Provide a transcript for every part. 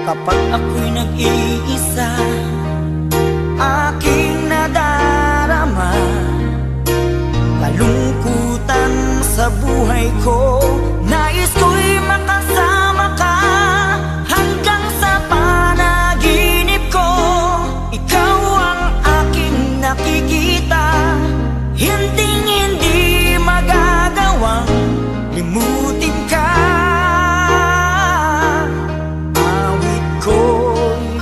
Kapag ako'y nag-iisa, aking nadarama kalungkutan sa buhay ko. Nais ko'y makasama ka hanggang sa panaginip ko. Ikaw ang aking nakikita, hinding-hindi magagawang limutin ka. Awit ko'y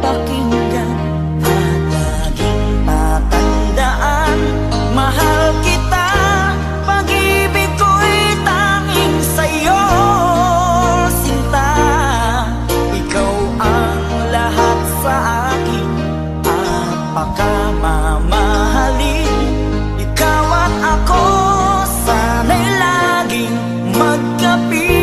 pakinggan at laging tatandaan, mahal kita, pag-ibig ko'y tanging sa'yo, sinta. Ikaw ang lahat sa akin at pakamamahalin. Ikaw at ako, sana'y laging magkapiling.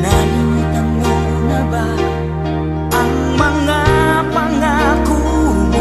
Nalimutan mo na ba ang mga pangako mo?